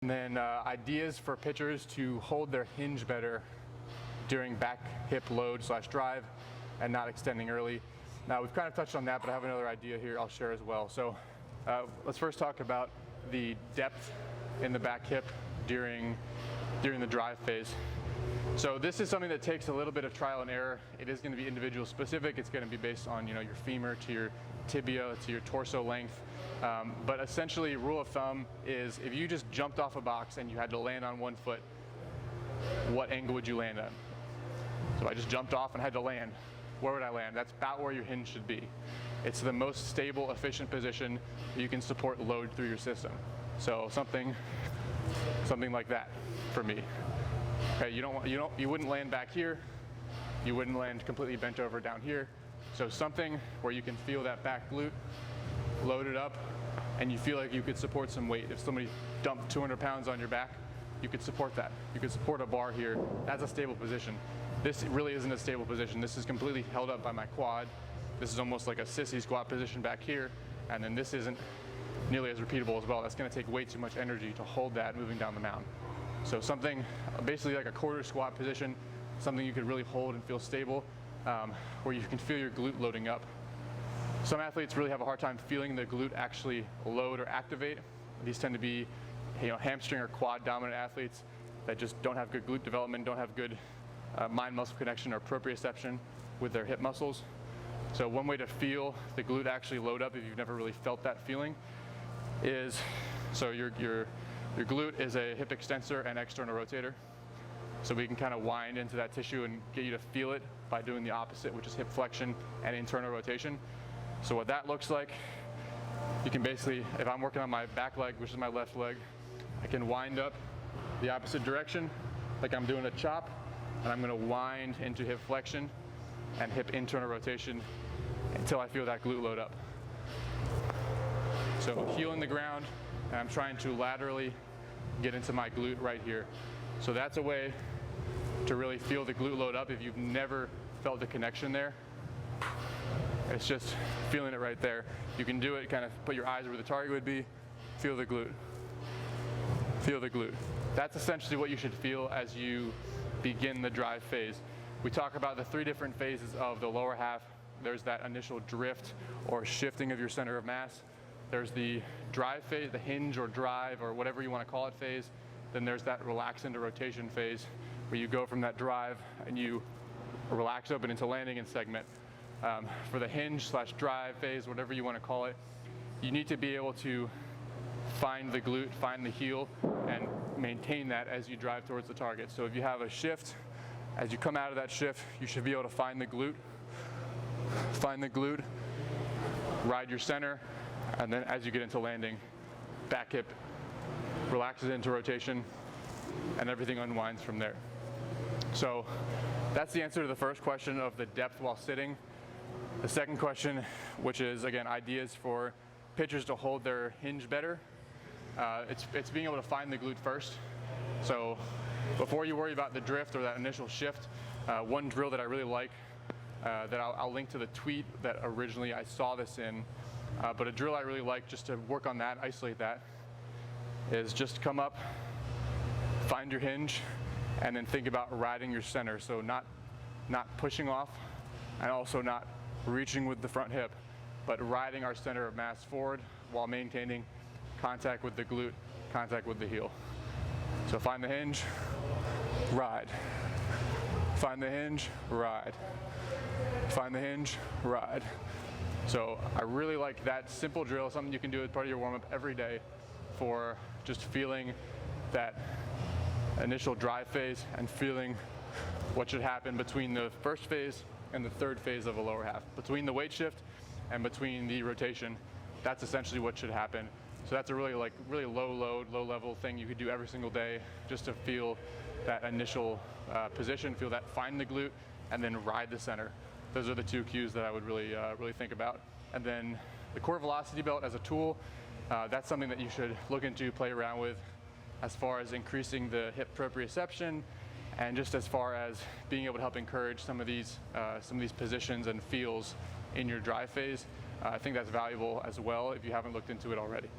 And then ideas for pitchers to hold their hinge better during back hip load / drive and not extending early. Now we've kind of touched on that, but I have another idea here I'll share as well. So let's first talk about the depth in the back hip during the drive phase. So this is something that takes a little bit of trial and error. It is going to be individual specific. It's going to be based on your femur to your tibia to your torso length. But essentially, rule of thumb is if you just jumped off a box and you had to land on one foot, what angle would you land at? So I just jumped off and had to land. Where would I land? That's about where your hinge should be. It's the most stable, efficient position that you can support load through your system. So something like that for me. Okay, you wouldn't land back here. You wouldn't land completely bent over down here. So something where you can feel that back glute loaded up and you feel like you could support some weight. If somebody dumped 200 pounds on your back, you could support that. You could support a bar here. That's a stable position. This really isn't a stable position. This is completely held up by my quad. This is almost like a sissy squat position back here. And then this isn't nearly as repeatable as well. That's gonna take way too much energy to hold that moving down the mound. So something basically like a quarter squat position, something you could really hold and feel stable, where you can feel your glute loading up. Some athletes really have a hard time feeling the glute actually load or activate. These tend to be hamstring or quad dominant athletes that just don't have good glute development, don't have good mind-muscle connection or proprioception with their hip muscles. So one way to feel the glute actually load up, if you've never really felt that feeling, is so your glute is a hip extensor and external rotator. So we can kind of wind into that tissue and get you to feel it by doing the opposite, which is hip flexion and internal rotation. So what that looks like, you can basically, if I'm working on my back leg, which is my left leg, I can wind up the opposite direction like I'm doing a chop, and I'm going to wind into hip flexion and hip internal rotation until I feel that glute load up. So heel in the ground, and I'm trying to laterally get into my glute right here. So that's a way to really feel the glute load up if you've never felt the connection there. It's just feeling it right there. You can do it, kind of put your eyes where the target would be, feel the glute. Feel the glute. That's essentially what you should feel as you begin the drive phase. We talk about the 3 different phases of the lower half. There's that initial drift or shifting of your center of mass. There's the drive phase, the hinge or drive or whatever you want to call it phase. Then there's that relax into rotation phase where you go from that drive and you relax open into landing and segment. For the hinge / drive phase, whatever you want to call it, you need to be able to find the glute, find the heel, and maintain that as you drive towards the target. So if you have a shift, as you come out of that shift, you should be able to find the glute, ride your center, and then as you get into landing, back hip relaxes into rotation, and everything unwinds from there. So that's the answer to the first question of the depth while sitting. The second question, which is again ideas for pitchers to hold their hinge better, it's being able to find the glute first. So before you worry about the drift or that initial shift, one drill that I really like, that I'll link to the tweet that originally I saw this in, but a drill I really like just to work on that, isolate that, is just come up, find your hinge, and then think about riding your center. So not pushing off and also not reaching with the front hip, but riding our center of mass forward while maintaining contact with the glute, contact with the heel. So find the hinge, ride. Find the hinge, ride. Find the hinge, ride. So I really like that simple drill, something you can do as part of your warm-up every day for just feeling that initial drive phase and feeling what should happen between the first phase and the third phase of a lower half. Between the weight shift and between the rotation, that's essentially what should happen. So that's a really low load, low level thing you could do every single day just to feel that initial position, feel that find the glute, and then ride the center. Those are the 2 cues that I would really think about. And then the core velocity belt as a tool, that's something that you should look into, play around with as far as increasing the hip proprioception and just as far as being able to help encourage some of these positions and feels in your drive phase. I think that's valuable as well if you haven't looked into it already.